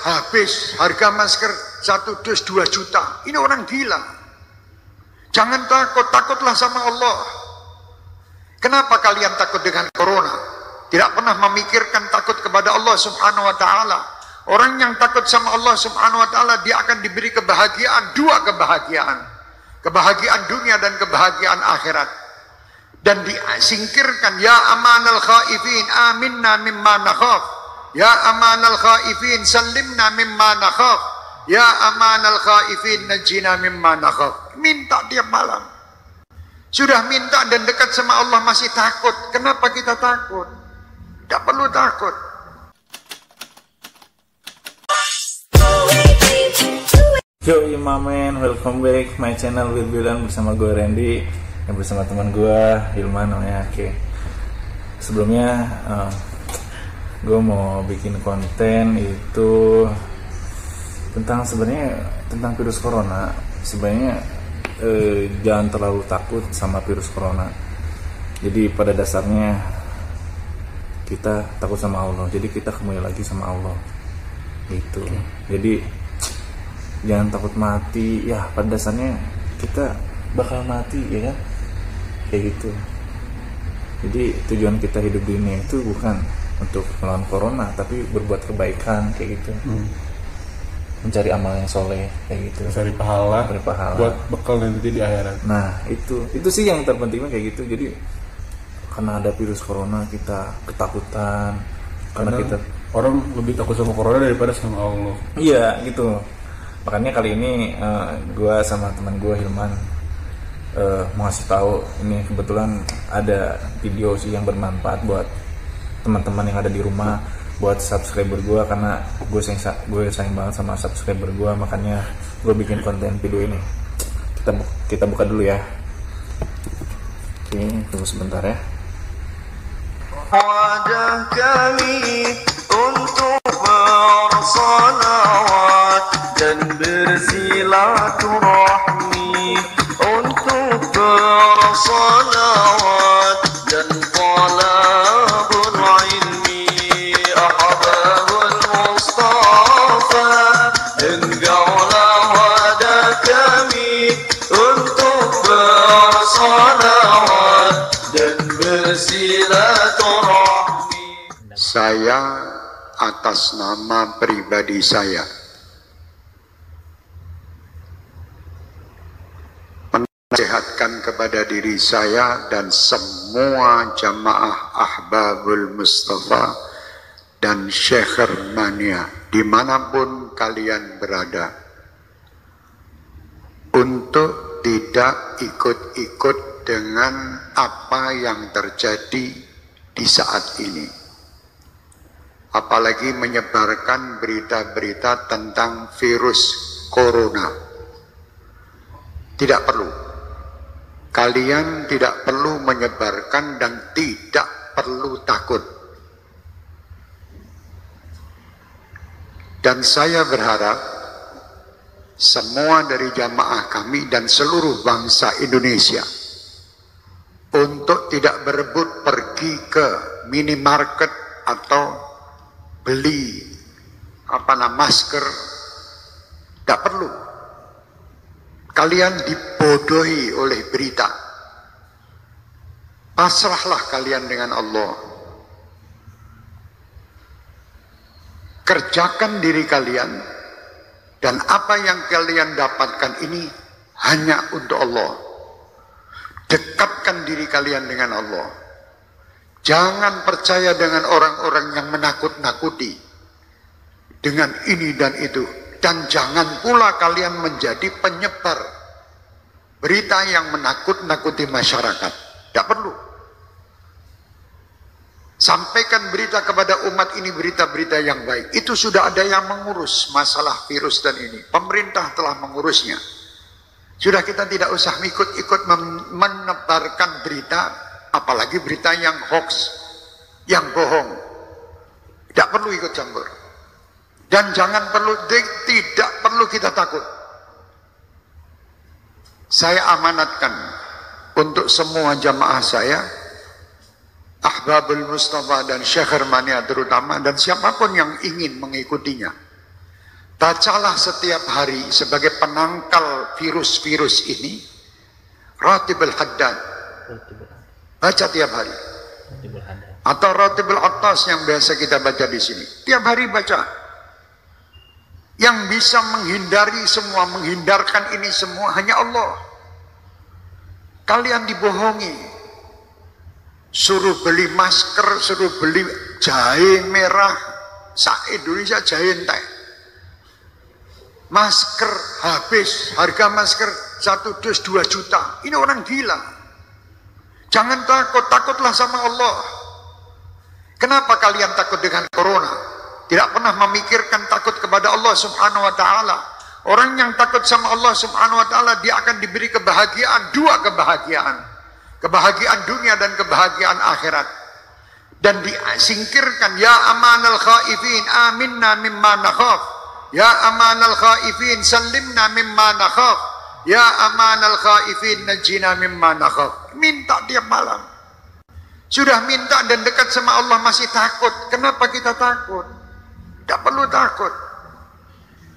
habis harga masker 1 dus 2 juta. Ini orang gila. Jangan takut, takutlah sama Allah. Kenapa kalian takut dengan corona? Tidak pernah memikirkan takut kepada Allah subhanahu wa ta'ala. Orang yang takut sama Allah subhanahu wa ta'ala, dia akan diberi kebahagiaan, 2 kebahagiaan. Kebahagiaan dunia dan kebahagiaan akhirat. Dan disingkirkan, ya amanal khaifin, aminna mimma nakhaf. Ya amanal khaifin, sallimna mimma nakhaf. Ya amanal khaifin, najina mimma nakhaf. Minta tiap malam. Sudah minta dan dekat sama Allah masih takut. Kenapa kita takut? Tidak perlu takut. Yo Imamen, welcome back my channel with Bilan bersama gue Randy dan bersama teman gue Hilman namanya. Oke. Sebelumnya gue mau bikin konten itu tentang virus corona. Sebenarnya jangan terlalu takut sama virus corona. Jadi pada dasarnya kita takut sama Allah. Jadi kita kembali lagi sama Allah. Gitu. Jadi jangan takut mati. Ya pada dasarnya kita bakal mati, ya kan, kayak gitu. Jadi tujuan kita hidup di dunia itu bukan untuk melawan corona, tapi berbuat kebaikan, kayak gitu. Mencari amal yang soleh, kayak gitu. Cari pahala buat bekal nanti di akhirat. Nah itu sih yang terpentingnya, kayak gitu. Jadi karena ada virus corona kita ketakutan, karena kita orang lebih takut sama corona daripada sama Allah. Iya gitu. Makanya kali ini gue sama teman gue Hilman mau ngasih tahu, ini kebetulan ada video sih yang bermanfaat buat teman-teman yang ada di rumah, buat subscriber gue, karena gue sayang banget sama subscriber gue, makanya gue bikin konten video ini. Kita buka dulu ya. Oke, tunggu sebentar ya. Wajah kami untuk bersalawat dan bersilaturahmi, untuk bersalawat dan talabul ilmi, ahbabul Mustafa, engkaulah wadah kami untuk bersalawat dan bersilaturahmi. Saya atas nama pribadi saya menasihatkan kepada diri saya dan semua jamaah Ahbabul Mustafa dan Syekh Hermania dimanapun kalian berada, untuk tidak ikut-ikut dengan apa yang terjadi di saat ini, apalagi menyebarkan berita-berita tentang virus corona. Tidak perlu. Kalian tidak perlu menyebarkan dan tidak perlu takut. Dan saya berharap semua dari jamaah kami dan seluruh bangsa Indonesia untuk tidak berebut pergi ke minimarket atau beli masker. Tidak perlu. Kalian dibodohi oleh berita. Pasrahlah kalian dengan Allah. Kerjakan diri kalian, dan apa yang kalian dapatkan ini hanya untuk Allah. Dekatkan diri kalian dengan Allah. Jangan percaya dengan orang-orang yang menakut-nakuti dengan ini dan itu. Dan jangan pula kalian menjadi penyebar berita yang menakut-nakuti masyarakat. Tidak perlu. Sampaikan berita kepada umat ini, berita-berita yang baik. Itu sudah ada yang mengurus masalah virus dan ini. Pemerintah telah mengurusnya. Sudah, kita tidak usah ikut-ikut menebarkan berita, apalagi berita yang hoax, yang bohong. Tidak perlu ikut campur. Dan tidak perlu kita takut. Saya amanatkan untuk semua jamaah saya, Ahbabul Mustafa dan Syekh Hermania terutama, dan siapapun yang ingin mengikutinya, Bacalah setiap hari sebagai penangkal virus-virus ini Ratibul Haddad. Baca tiap hari. Atau Ratibul Attas yang biasa kita baca di sini. Tiap hari baca. Yang bisa menghindari semua, menghindarkan ini semua hanya Allah. Kalian dibohongi. Suruh beli masker, suruh beli jahe merah. Indonesia jahe entek. Masker habis, harga masker 1 dus 2 juta. Ini orang gila. Jangan takut, takutlah sama Allah. Kenapa kalian takut dengan corona? Tidak pernah memikirkan takut kepada Allah subhanahu wa ta'ala. Orang yang takut sama Allah subhanahu wa ta'ala, dia akan diberi kebahagiaan, 2 kebahagiaan. Kebahagiaan dunia dan kebahagiaan akhirat. Dan disingkirkan, ya amanal khaifin, aminna mimma nakhaf. Ya amanal khaifin, sallimna mimma nakhaf. Ya amanal khaifin, najina mimma nakhaf. Minta tiap malam. Sudah minta dan dekat sama Allah masih takut. Kenapa kita takut? Tidak perlu takut.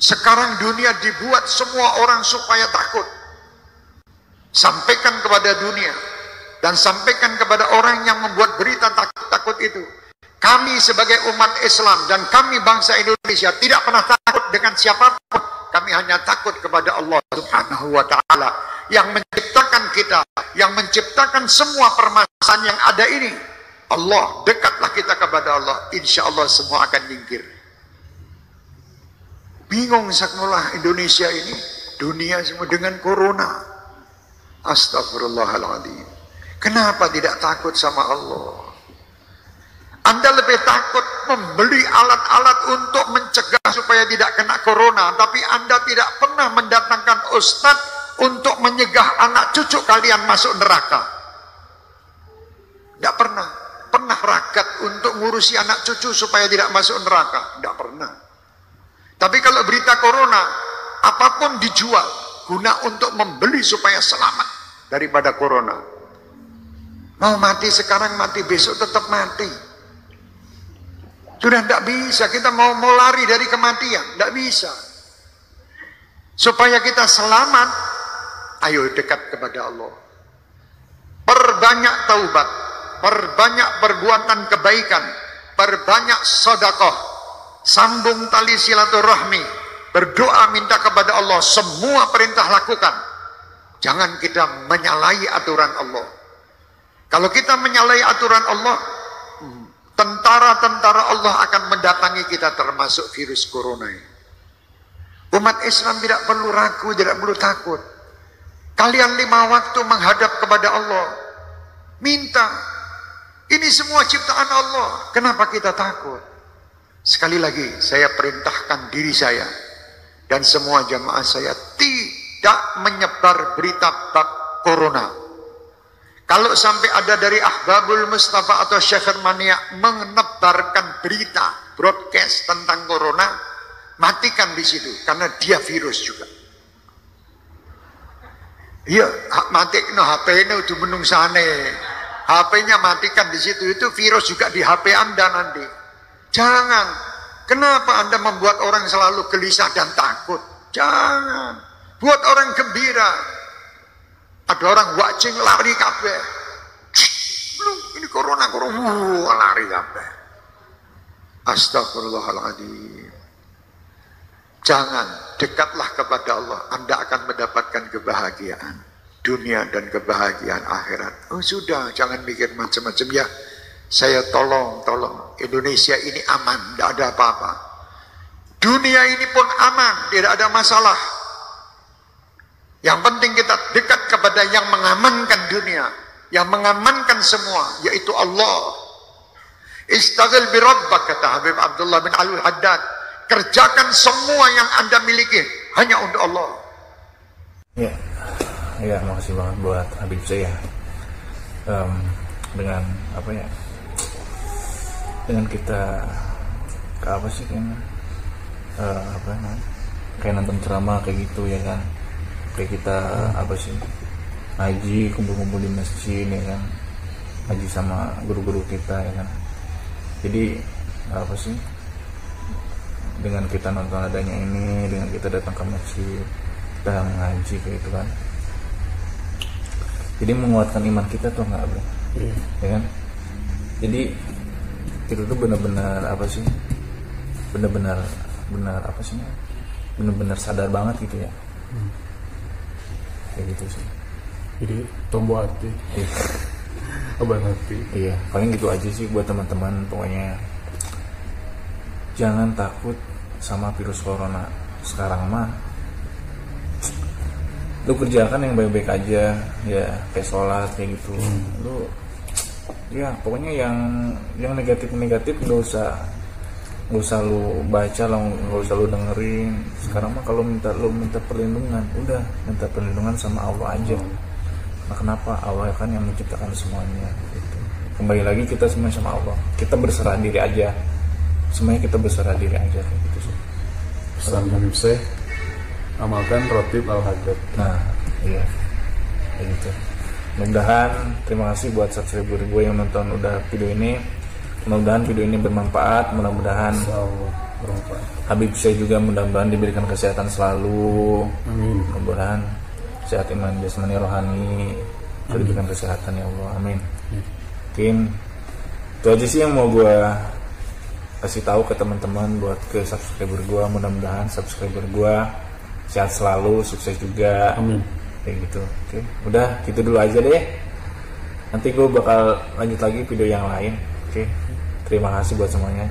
Sekarang dunia dibuat semua orang supaya takut. Sampaikan kepada dunia. Dan sampaikan kepada orang yang membuat berita takut-takut itu. Kami sebagai umat Islam dan kami bangsa Indonesia tidak pernah takut dengan siapapun. Kami hanya takut kepada Allah subhanahu wa ta'ala yang menciptakan kita, yang menciptakan semua permasalahan yang ada ini. Allah, dekatlah kita kepada Allah, insya Allah semua akan nyingkir. Bingung saknulah Indonesia ini, dunia semua dengan corona. Astagfirullahaladzim. Kenapa tidak takut sama Allah? Anda lebih takut membeli alat-alat untuk mencegah supaya tidak kena corona, tapi Anda tidak pernah mendatangkan ustadz untuk menyegah anak cucu kalian masuk neraka. Tidak pernah. Pernah ragat untuk ngurusi anak cucu supaya tidak masuk neraka? Tidak pernah. Tapi kalau berita corona, apapun dijual guna untuk membeli supaya selamat daripada corona. Mau mati sekarang, mati besok tetap mati. Sudah tidak bisa, kita mau lari dari kematian, tidak bisa. Supaya kita selamat, ayo dekat kepada Allah. Perbanyak taubat, perbanyak perbuatan kebaikan, perbanyak sedekah, sambung tali silaturahmi, berdoa minta kepada Allah, semua perintah lakukan. Jangan kita menyalahi aturan Allah. Kalau kita menyalahi aturan Allah, tentara-tentara Allah akan mendatangi kita, termasuk virus corona ini. Umat Islam tidak perlu ragu, tidak perlu takut. Kalian 5 waktu menghadap kepada Allah, minta. Ini semua ciptaan Allah. Kenapa kita takut? Sekali lagi saya perintahkan diri saya dan semua jamaah saya tidak menyebar berita bab corona. Kalau sampai ada dari Ahbabul Mustafa atau Syekh Mania menebarkan berita, broadcast tentang corona, matikan di situ, karena dia virus juga. Iya, matikan HP ini udah menung sana. HP-nya matikan di situ, itu virus juga di HP Anda nanti. Jangan. Kenapa Anda membuat orang selalu gelisah dan takut? Jangan. Buat orang gembira. Ada orang watching lari kabeh. Ini corona lari kabeh. Astagfirullahaladzim. Jangan, dekatlah kepada Allah. Anda akan mendapatkan kebahagiaan dunia dan kebahagiaan akhirat. Oh sudah, jangan mikir macam-macam ya. Saya tolong Indonesia ini aman, tidak ada apa-apa. Dunia ini pun aman, tidak ada masalah. Yang penting kita dekat kepada yang mengamankan dunia, yang mengamankan semua, yaitu Allah. Istaghil bi rabbak, kata Habib Abdullah bin Alul Haddad. Kerjakan semua yang Anda miliki hanya untuk Allah. Ya, makasih banget buat Habib saya. Dengan apa ya? Dengan kita apa sih kayaknya? Kayak nonton ceramah kayak gitu ya kan? Kayak kita apa sih, ngaji, kumpul-kumpul di masjid ya kan, ngaji sama guru-guru kita ya kan. Jadi apa sih, dengan kita nonton adanya ini, dengan kita datang ke masjid, kita ngaji kayak gitu kan. Jadi menguatkan iman kita tuh nggak bro, ya kan? Jadi kita tuh benar-benar apa sih? Benar-benar apa sih? Benar-benar sadar banget gitu ya. Kayak gitu sih. Jadi tombol hati, obat hati. Iya, paling gitu aja sih buat teman-teman. Pokoknya jangan takut sama virus corona. Sekarang mah lu kerjakan yang baik-baik aja, ya kayak sholat kayak gitu. Lu ya pokoknya yang negatif nggak usah lu baca, nggak usah lu dengerin. Sekarang mah kalau minta perlindungan, udah minta perlindungan sama Allah aja. Nah kenapa? Allah kan yang menciptakan semuanya gitu. Kembali lagi kita semua sama Allah, kita berserah diri aja, semuanya kita berserah diri aja kayak gitu sih. Pesan Habib Syekh, amalkan rotib al-hajat. Nah iya kayak gitu. Mudah-mudahan, terima kasih buat subscriber gue yang nonton udah video ini. Mudah-mudahan video ini bermanfaat. Mudah-mudahan bermanfaat. Habib Syekh juga mudah-mudahan diberikan kesehatan selalu. Amin. Mudah-mudahan sehat iman jasmani rohani, diberikan kesehatan ya Allah. Amin. Mungkin itu aja sih yang mau gue kasih tahu ke teman-teman, buat ke subscriber gue. Mudah-mudahan subscriber gue sehat selalu, sukses juga. Amin. Kayak gitu. Oke, udah gitu dulu aja deh. Nanti gue bakal lanjut lagi video yang lain. Oke, terima kasih buat semuanya.